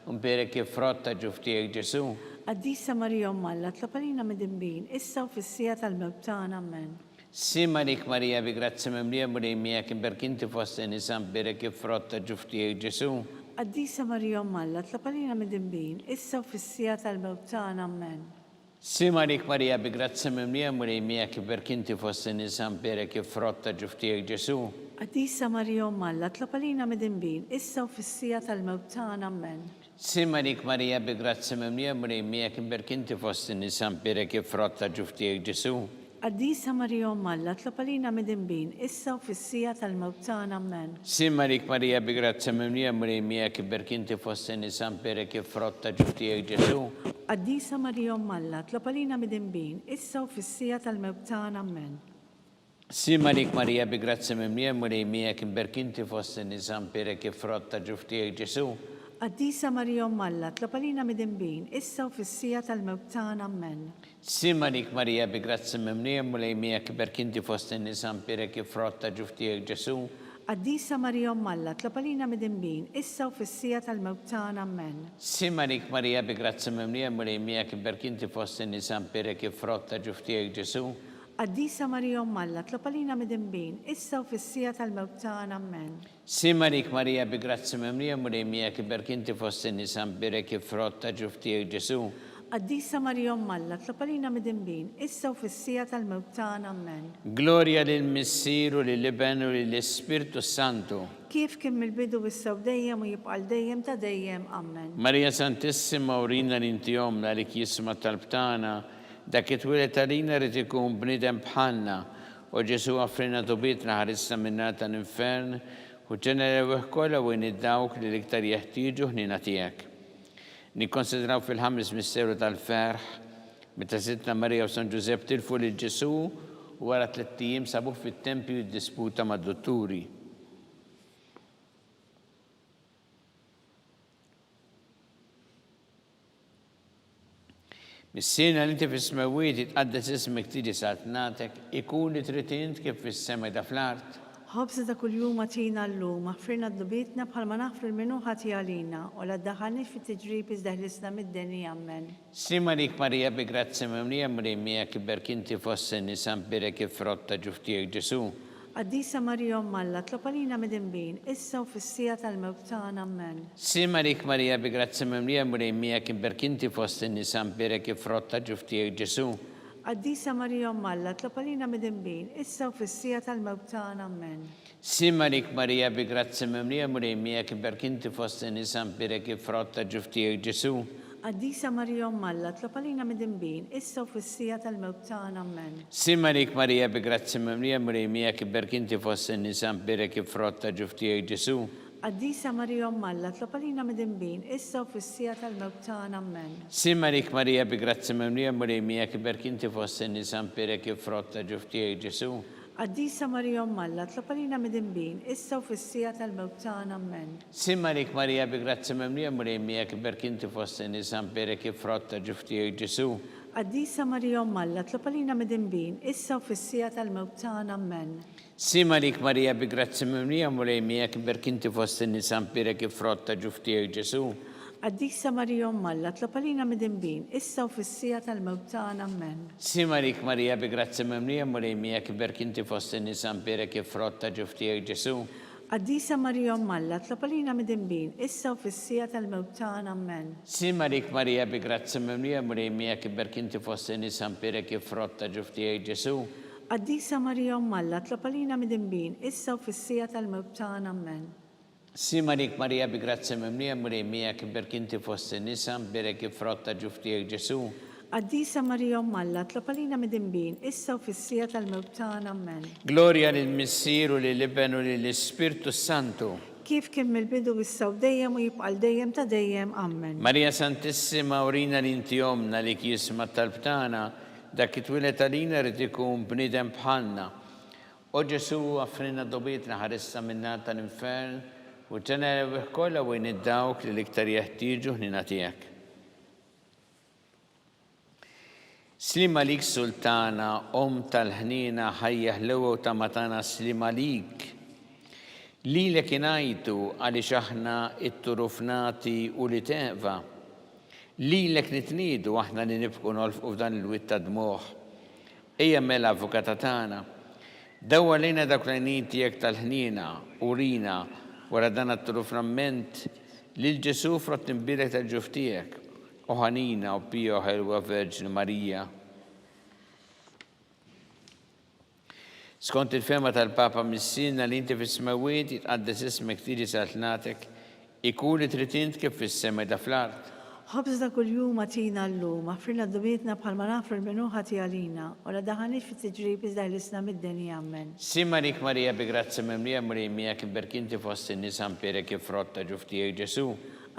mperek jifrotta ġuftijek Ġesu. Qaddisa Marija Alla, tlapalina mid-imbin, issa u fissija tal-mewt tagħna ammen. Sin Marik Marija bi grazzi mimlija mrejmija kim berkinti fost in-nisa mperek jifrotta ġuftijek Ġesu. Qaddisa Marija Alla, tlapalina mid-imbin, issa u fissija tal-mewt tagħna ammen. Sin Marik Marija bi grazzi mimlija mrejmija kim berkinti fost in-nisa mperek jifrotta ġuftijek Ġesu. Qaddisa Marija Alla, tlapalina mid-imbin, issa u fissija tal-mewt tagħna ammen. Sin Marik Marija bi grazzi mimlija mrejmija kim berkinti fost in-nisa mperek jifrotta ġuftijek Ġesu. Qaddisa Marija Alla, tlapalina mid-imbin, issa u fissija tal-mewt tagħna ammen. Sin Marik Marija bi grazzi mimlija mrejmija kim berkinti fost in-nisa mperek jifrotta ġuftijek Ġesu. Qaddisa Marija Alla, tlapalina mid-imbin, issa u fissija tal-mewt tagħna ammen. Sin Marik Marija bi grazzi mimlija mrejmija kim berkinti fost in-nisa mperek jifrotta ġuftijek Ġesu. Qaddisa Marija Alla, tlapalina mid-imbin, issa u fissija tal-mewt tagħna ammen. Sin Marik Marija bi grazzi mimlija mrejmija kim berkinti fost in-nisa mperek jifrotta ġuftijek Ġesu. Qaddisa Marija Alla, tlapalina mid-imbin, issa u fissija tal-mewt tagħna ammen. Sin Marik Marija bi grazzi mimlija mrejmija kim berkinti fost in-nisa mperek jifrotta ġuftijek Ġesu. Qaddisa Marija Alla, tlapalina mid-imbin, issa u fissija tal-mewt tagħna ammen. Sin Marik Marija bi grazzi mimlija mrejmija kim berkinti fost in-nisa mperek jifrotta ġuftijek Ġesu. Qaddisa Marija Alla, tlapalina mid-imbin, issa u fissija tal-mewt tagħna ammen. Gloria lil Missieru lil Ibn u lil Spiritu Santu. Kif kien mill-bidu issa u dejjem u jibqal dejjem ta' dejjem ammen. Marija Santissima urina l-intijomna li jisma tal-btana, dak it-twilet għalina rrid ikun bniedem bħalna, u Ġesu għafrina tubitna ħarissa minna tal-infern, u ġenerew kollha u id-dawk li l-iktar jeħtieġu ħnina tiegħek. Nikkonsidraw fil-ħames misteru tal-ferħ, meta Sidna Marija u San Ġusepp tilfu lil Ġesu u wara 3 ijiem sabuh fit-tempju jiddisputa mad-dotturi. Mis-sena li inti fis-smawiet jitqaddes ismek tiġi saltnatek, ikun li trid int kif fis-sema da fl-art. Ħobża ta' kuljum għatina llum, aħfirna d-dubitna bħalma naħfru l-minuħa tiegħalina u la ddaħħalniex fit-tiġrib iżda ħlisna mid-deni ammen. Sin Marik Marija bi grazzi mimlija mrejmija kim berkinti fost in-nisa mperek jifrotta ġuftijek Ġesu. Qaddisa Marija Alla, tlapalina mid-imbin, issa u fissija tal-mewt tagħna ammen. Sin Marik Marija bi grazzi mimlija mrejmija kim berkinti fost in-nisa mperek jifrotta ġuftijek Ġesu. Qaddisa Marija Alla, tlapalina mid-imbin, issa u fissija tal-mewt tagħna ammen. Sin Marik Marija bi grazzi mimlija mrejmija kim berkinti fost in-nisa mperek jifrotta ġuftijek Ġesu. Qaddisa Marija Alla, tlapalina mid-imbin, issa u fissija tal-mewt tagħna ammen. Sin Marik Marija bi grazzi mimlija mrejmija kim berkinti fost in-nisa mperek jifrotta ġuftijek Ġesu. Qaddisa Marija Alla, tlapalina mid-imbin, issa u fissija tal-mewt tagħna ammen. Sin Marik Marija bi grazzi mimlija mrejmija kim berkinti fost in-nisa mperek jifrotta ġuftijek Ġesu. Qaddisa Marija Alla, tlapalina mid-imbin, issa u fissija tal-mewt tagħna ammen. Sin Marik Marija bi grazzi mimlija mrejmija kim berkinti fost in-nisa mperek jifrotta ġuftijek Ġesu. Qaddisa Marija Alla, tlapalina mid-imbin, issa u fissija tal-mewt tagħna ammen. Sin Marik Marija bi grazzi mimlija mrejmija kim berkinti fost in-nisa mperek jifrotta ġuftijek Ġesu. Qaddisa Marija Alla, tlapalina mid-imbin, issa u fissija tal-mewt tagħna ammen. Sin Marik Marija bi grazzi mimlija mrejmija kim berkinti fost in-nisa mperek jifrotta ġuftijek Ġesu. Qaddisa Marija Alla, tlapalina mid-imbin, issa u fissija tal-mewt tagħna ammen. Sin Marik Marija bi grazzi mimlija mrejmija kim berkinti fost in-nisa mperek jifrotta ġuftijek Ġesu. Qaddisa Marija Alla, tlapalina mid-imbin, issa u fissija tal-mewt tagħna ammen. Sin Marik Marija bi grazzi mimlija mrejmija kim berkinti fost in-nisa mperek jifrotta ġuftijek Ġesu. Qaddisa Marija Alla, tlapalina mid-imbin, issa u fissija tal-mewt tagħna ammen. Gloria lil Missieru lil Ibn u lil Spiritu Santu. Kif kien mill-bidu issa u dejjem u jibqal dejjem ta' dejjem ammen. Marija Santissima urina l-intijomna li jisma tal-btana, dak it-twilet għalina rrid ikun bniedem bħalna, O Ġesu għafrina dobietna ħarissa minna tal-infern u ġena kolla u id-dawk li l-iktar jeħtieġu ħnina tiegħek. Slima lik sultana, tal-ħnina ħajja ħlewa u tamatana slima lik. Li l kinajtu għaliex aħna it-turufnati u li teqva. Li l nitnidu aħna li nibqu nolfqu f'dan il-witta dmuħ. Ejja mela avukata tagħna. Dawwa lejna dak l-għajnin tiegħek tal-ħnina u rina wara dan it-turufnament li l-Ġesu frott imbirek tal-ġuf tiegħek. O ħanina u Pio ħelwa Verġni Marija. Skont il-fema tal-Papa Missina li inti fis-smawiet jitqaddes ismek tiġi saltnatek ikun li trid int kif fis-sema da fl-art. ħobżna kull-jum għatina l-lum, għafrina d-dobietna bħalma nafru l-menuħa tijalina, u la daħanix fit tiġrib iżda l-isna mid-denja ammen. Simarik Marija bi grazzi memlija Marija kimberkinti fost in-nisan pere kif frotta ġuftijek Ġesu.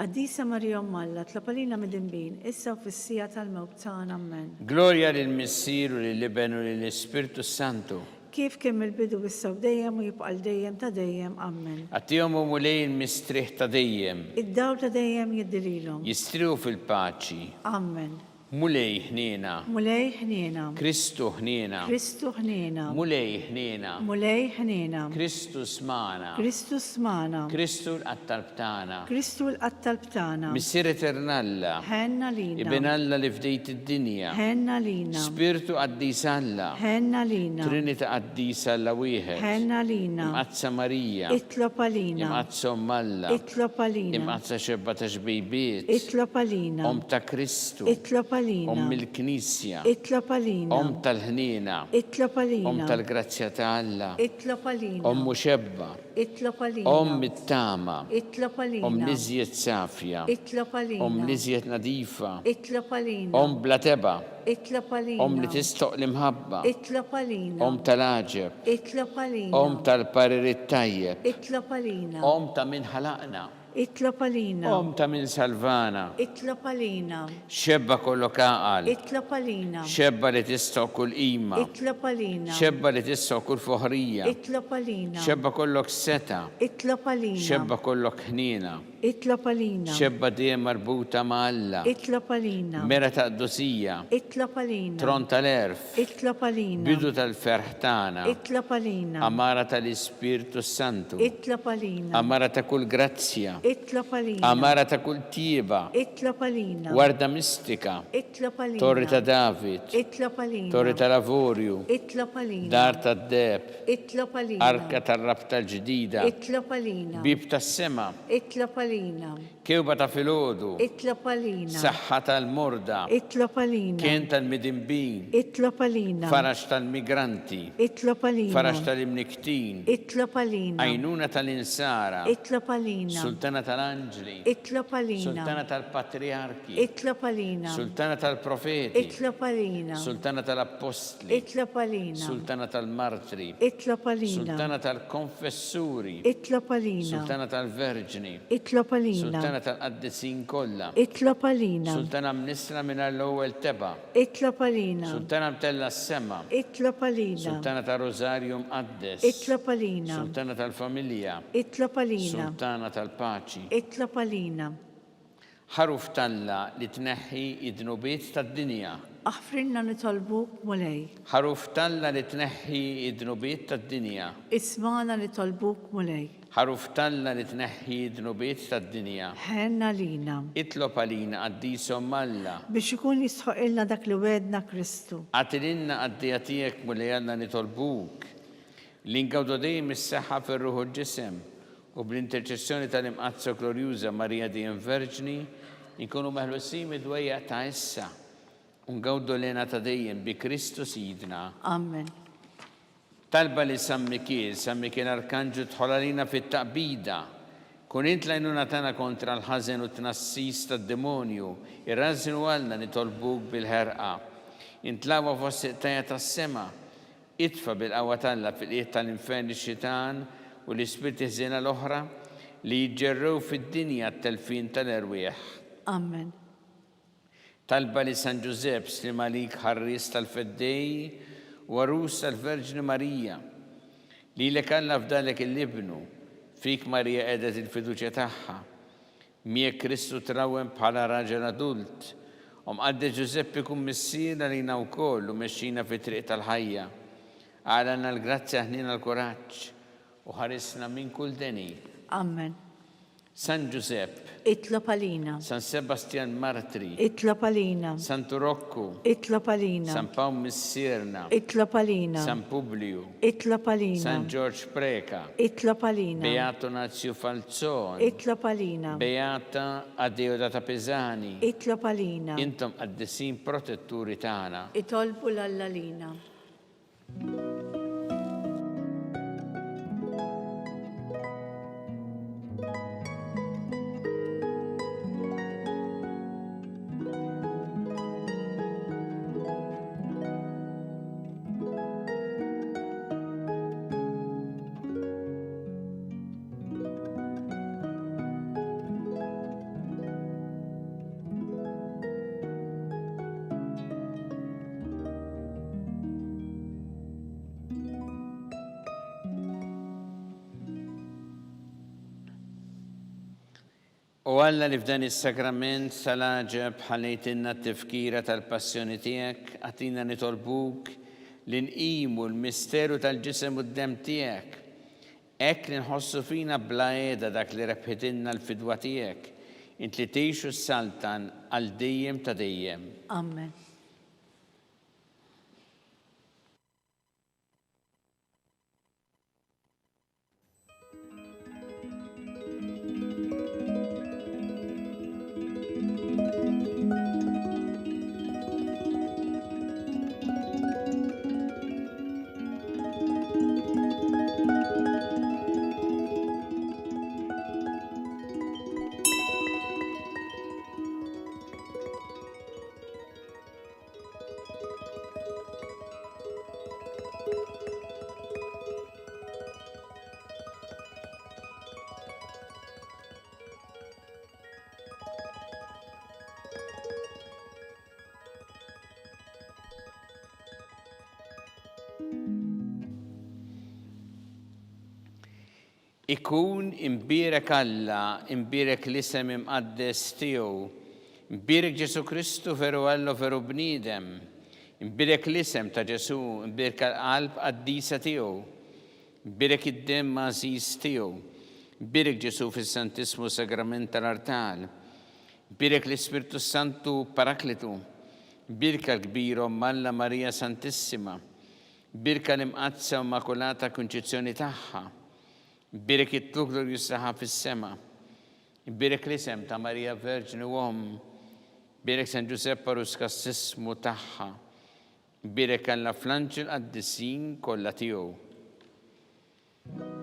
Għaddisa Marija Malla, tlapalina mid-imbin, issa u fissija tal-mewt tagħna ammen. Gloria lil-Missier u lil-Liben u lill-Ispirtu Santu. Kif kemm il-bidu issa u dejjem u jibqa' dejjem ta' dejjem ammen. Għattihom u mulej il-mistriħ ta' dejjem. Id-dawl ta' dejjem jiddililhom. Jistriħu fil-paċi. Ammen. Mulej ħnina. Mulej ħnina. Kristu ħnina. Kristu ħnina. Mulej ħnina. Mulej ħnina. Kristu smana. Kristu smana. Kristu l-qattalbtana. Kristu l-qattalbtana. Missier eternalla. Ħenna lina. Ibn Alla li fdejt id-dinja. Ħenna lina. Spiritu qaddisalla. Ħenna lina. Trinita qaddisalla wieħed. Ħenna lina. Imqazza Marija. Itlopa lina. Imqazza Malla. Itlopa lina. Imqazza xebba ta' xbejbiet. Itlopa lina. Ta' Kristu. Itlopa lina. Il-Knisja. Itlopa lina. Tal-ħnina. Itlopa lina. Tal-grazzja ta' Alla. Itlopa lina. Muxebba. Itlopa lina. It-tama. Itlopa lina. Liżjed safja. Itlopa lina. Liżjed nadifa. Itlopa lina. Blateba. Itlopa lina. Li tistoq l-imħabba. Itlopa lina. Tal-aġeb. Itlopa lina. Tal-paririt tajjeb. Itlopa lina. Ta' min ħalaqna. Itlopa lina. Ta' min salvana. Itlopa lina. Xebba kollok aqal. Itlopa lina. Xebba li tistoq kull qima. Itlopa lina. Xebba li tistoq kull foħrija. Itlopa lina. Xebba kollok seta. Itlopa lina. Xebba kollok ħnina. Itlopa lina. Xebba dejjem marbuta ma' Alla. Itlopa lina. Mera ta' qdusija. Itlopa lina. Tron tal-erf. Itlopa lina. Bidu tal-ferħ tagħna. Itlopa lina. Amara tal-Ispirtu Santu. Itlopa lina. Amara ta' kull grazzja. Itlopa lina. Amara ta' kull tieba. Itlopa lina. Warda mistika. Itlopa lina. Torri ta' David. Itlopa lina. Torri ta' Lavorju. Itlopa lina. Dar ta' Deb. Itlopa lina. Arka tar-rab tal-ġdida. Itlopa lina. Bib tas-sema. Itlopa lina. Kewba ta' filgħodu. Itlopa lina. Saħħa tal-morda. Itlopa lina. Kien tal-midinbin. Itlopa lina. Farax tal-migranti. Itlopa lina. Farax tal-imniktin. Itlopa lina. Għajnuna tal-insara. Itlopa lina. Sultana tal-anġli. Itlopa lina. Sultana tal-patriarki. Itlopa lina. Sultana tal-profeti. Itlopa lina. Sultana tal-apostli. Itlopa lina. Sultana tal-martri. Itlopa lina. Sultana tal-konfessuri. Itlopa lina. Sultana tal-verġni. Itlopa lina. Sultana tal-qaddisin kollha. Itlopa lina. Sultana mnisra minn l-ewwel teba. Itlopa lina. Sultana mtella s-sema. Itlopa lina. Sultana tal-Rosario mqaddes. Itlopa lina. Sultana tal-familja. Itlopa lina. Sultana tal-paċi. Itlopa lina. Ħaruf talla li tneħħi id-dnubiet tad-dinja. Aħfrinna nitolbuk mulej. Ħaruf talla li tneħħi id-dnubiet tad-dinja. Ismana nitolbuk mulej. Ħaruf talla li tneħħi id-dnubiet tad-dinja. Ħenna lina. Itlob għalina qaddisom Alla. Biex ikun jisħoq ilna dak li wedna Kristu. Għatilinna qaddija tiegħek mulej Alla nitolbuk. Li ngawdu dejjem is-saħħa fir-ruħ u l-ġisem u bl-interċessjoni tal-imqazza glorjuża Marija dejjem Verġni nkunu meħlusin id-dwejja ta' issa. Ungawdu lena ta' dejjem bi Kristu Sidna. Amen. Talba li San Mikiel Arkanġu tħolalina fit-taqbida. Kun int lajnuna tana kontra l-ħażen u tnassis tad-demonju, irrażinu għalna nitolbuk bil-ħerqa. Intlawa fost tajja tas-sema, itfa bil-qawwa talla fil-qiegħ tal-infern ix-xitan u l-ispirti ħżiena l-oħra li jġerrew fid-dinja t-telfin tal-erwieħ. Amen. Talba li San Giuseppe Slimalik ħarris tal-feddej u għarus tal-Verġni Marija Lilek Alla f'dalek il-libnu, fik Marija qiegħdet il-fiduċja tagħha. Miegħek Kristu trawem bħala raġel adult, mqadde Giuseppe kun missiera lina wkoll u mexxina fit-triq tal-ħajja. Għalana l-grazzja ħnina l-kuraġġ u ħarisna minn kull deni. Amen. San Giuseppe, Itlob għalina. San Sebastian Martri, Itlob għalina. San Turokku, Itlob għalina. San Paul Missierna, Itlob għalina. San Publiu, Itlob għalina. San George Preka, Itlob għalina. Beato Nazio Falzon, Itlob għalina. Beata Adeodata Pesani, Itlob għalina. intom qaddisin protetturi tagħna. Itolbu l-allalina. U Alla li f'dan is-sakrament sal-aġeb ħalejtinna t-tifkira tal-passjoni tiegħek, għatina nitolbuk li nqimu l-misteru tal-ġisem u d-dem tiegħek. Hekk li nħossu fina bla qiegħda dak li rebħitilna l-fidwa tiegħek, int li tgħixu s-saltan għal dejjem ta' dejjem. Amen. Ikun imbirek Alla, imbirek l-isem imqaddes tiegħu, imbirek Ġesu Kristu veru Alla veru bniedem, imbirek l-isem ta' Ġesu, imbirek l-qalb qaddisa tiegħu, imbirek id-dem mażiż tiegħu, imbirek Ġesu fis-Santismu Sagrament tal-Artal, imbirek l-Ispirtu Santu Paraklitu, imbirek l-kbir Alla Marija Santissima, imbirek l-imqazza u Immakulata Kunċizzjoni tagħha. Imbirek it-tuklu jissaħa fis-sema. Imbirek l-isem ta' Marija Verġni Uom. Imbirek San Giuseppe Ruskassismu tagħha. Imbirek Alla fl-anġel qaddisin kollha tiegħu.